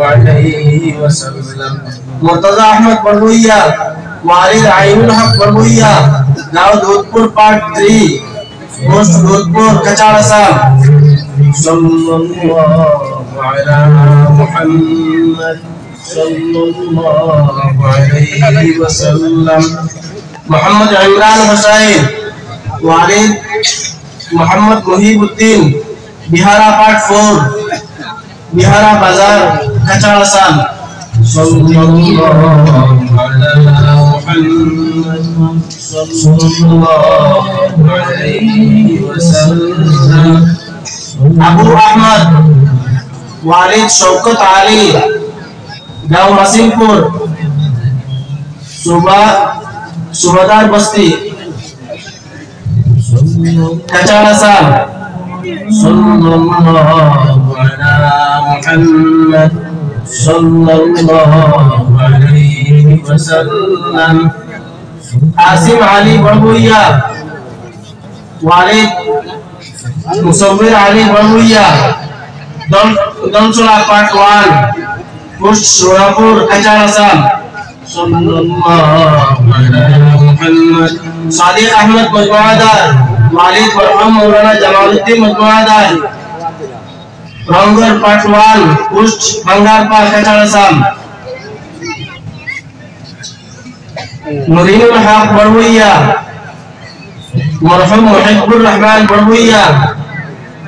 अलैहि वसल्लम। मुर्तजा अहमद बड़गुइया, वालिद आइनुल हक बड़गुइया, गांव दूधपुर पार्ट 3, पोस्ट दूधपुर कचाड़ा साहब। सल्लल्लाहु अला मुहम्मद सल्लल्लाहु अलैहि वसल्लम। मोहम्मद इमरान हुसैन, वालिद मोहम्मद मुहिबुद्दीन, बिहारा पार्ट 4, बिहारा बाजार कचाड़ा साहब। सल्लल्लाहु अला मुहम्मद सल्लल्लाहु अलैहि वसल्लम। अबू अहमद, वालिद शौकत आली, गांव मसीमपुर, सुबेदार बस्ती कचाड़ा साहब। सल्लल्लाहु अला मुहम्मद सल्लल्लाहु अलैहि वसल्लम। आसिम अली बड़गुइया, वालिद मुसव्विर अली बड़गुइया, दमसुला पार्ट 1, पोस्ट सोलापुर कचाड़ा साहब। सल्लल्लाहु अला मुहम्मद। सादिक अहमद मजमुआदार, वालिद मरहूम मौलाना जमालुद्दीन मजमुआदार, रंगर पार्ट 1, पोस्ट बंगारपा कचाड़ा साहब। मुरीनुल हक बड़गुइया, मरहूम मुहिब्बुर रहमान बड़गुइया,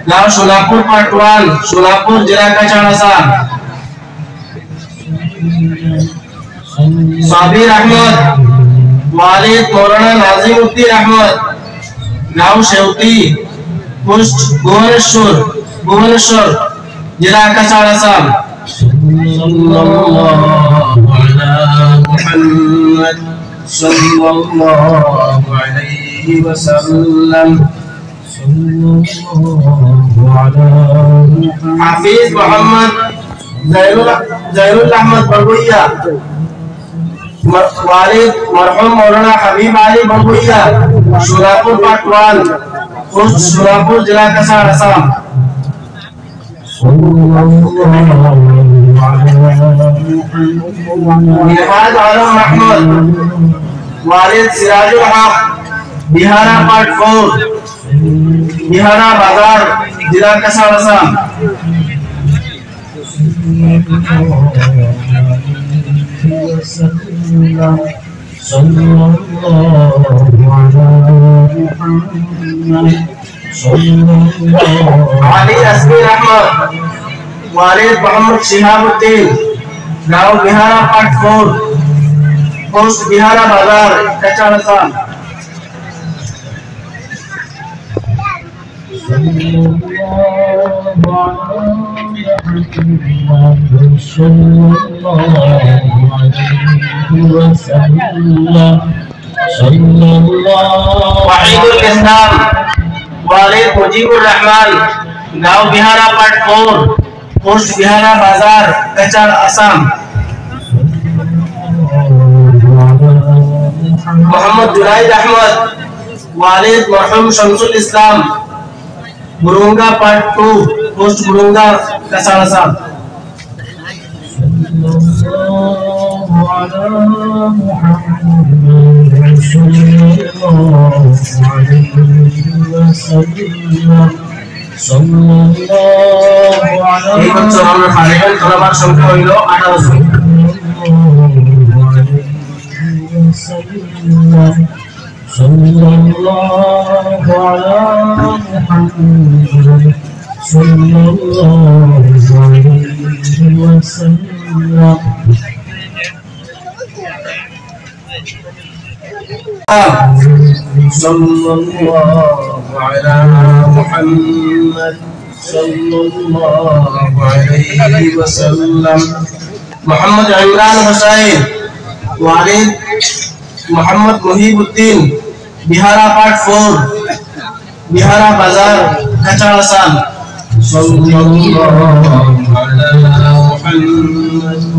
गांव सोलापुर पार्ट 1, सोलापुर जिला कचाड़ा साहब। साबिर अहमद, वालिद मौलाना नाजिमुद्दीन अहमद, गांव शेवती, पोस्ट भुवनेश्वर जिला कचाड़ा साहब। सल्लल्लाहु अला मुहम्मद सल्लल्लाहु अलैहि वसल्लम। हाफिज मोहम्मद जैनुल अहमद बड़गुइया, वालिद मरहूम मौलाना हबीब अली बड़गुइया, सोलापुर पार्ट 1, पोस्ट सोलापुर जिला कचाड़ा साहब। निहाज आलम महमूद, वालिद सिराजुल हक, बिहारा पार्ट 4, बिहारा बाजार जिला कचाड़ा साहब। अली अस्मीर अहमद, वालिद मोहम्मद शिहाबुद्दीन, गांव बिहारा पार्ट 4, पोस्ट बिहारा बाजार कचाड़ा साहब। वहीदुल इस्लाम, वालिद मुजीबुर रहमान, गांव बिहारा पार्ट 4, पोस्ट बिहारा बाजार कचाड़ा असम। मोहम्मद जुनाइद अहमद, वालिद मरहूम शमसुल इस्लाम, बुरुंगा पार्ट 2, पोस्ट बुरुंगा कचाड़ा साहब। এই বছর আমরা খালিদের তলাবার সংখ্যা হইল 1800। सल्लल्लाहु अला मुहम्मद सल्लल्लाहु अलैहि वसल्लम। सल्लल्लाहु अला मुहम्मद सल्लल्लाहु अलैहि वसल्लम। मोहम्मद इमरान हुसैन, वालिद मोहम्मद मुहिबुद्दीन, बिहारा पार्ट 4, बिहारा बाजार कचाड़ा साहब। सल्लल्लाहु अला मुहम्मद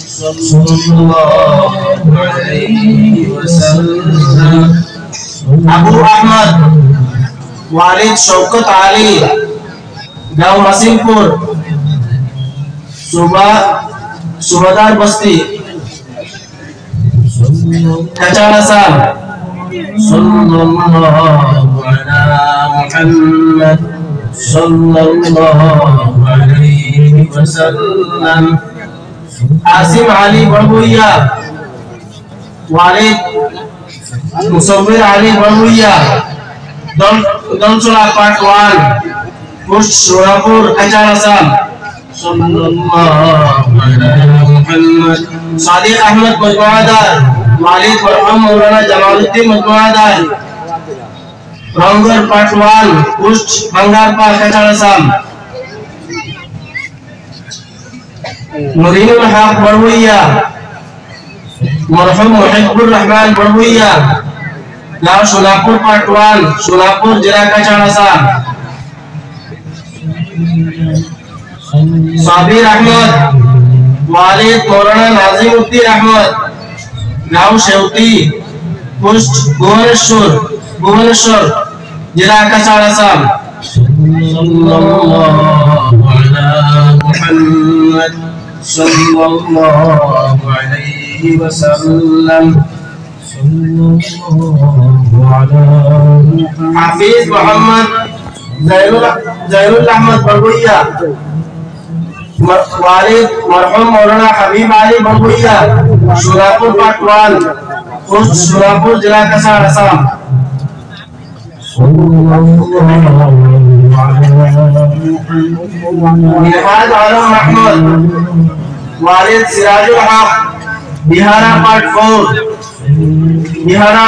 सल्लल्लाहु अलैहि वसल्लम। अबू अहमद, वालिद शौकत आली, गांव मसीमपुर, सुबेदार बस्ती कचाड़ा साल सल्लल्लाहु अला मुहम्मद सल्लल्लाहु अलैहि वसल्लम। आसिम अली बड़बुइया वालिद मुसव्विर अली बड़बुइया दमचोला पार्ट 1 पोस्ट सोलापुर कचाड़ा साल सल्लल्लाहु अला मुहम्मद। सादिक अहमद मजमुआदार वालिद मरहूम मौलाना जमालुद्दीन मजमुआदार रंगर पार्ट 1 पोस्ट बंगारपा कचाड़ा साल। मुरीनुल हक बड़बुइया मरहूम मुहिब्बुर रहमान बड़बुइया गांव सोलापुर पार्ट 1 सोलापुर जिला कचाड़ा साल। साबिर अहमद वालिद मौलाना नाजिमुद्दीन अहमद गांव शेवती पोस्ट भुवनेश्वर जिला कचाड़ा साल सल्लल्लाहु अला मुहम्मद सल्लल्लाहु अलैहि वसल्लम। हाफिज मोहम्मद जैनुल अहमद बड़बुइया वालिद मरहूम मौलाना हबीब अली बड़बुइया सोलापुर पार्ट 1 पोस्ट सोलापुर जिला कचाड़ा साल। निहाज आलम महमूद वालिद सिराजुल हक बिहारा पार्ट 4 बिहारा।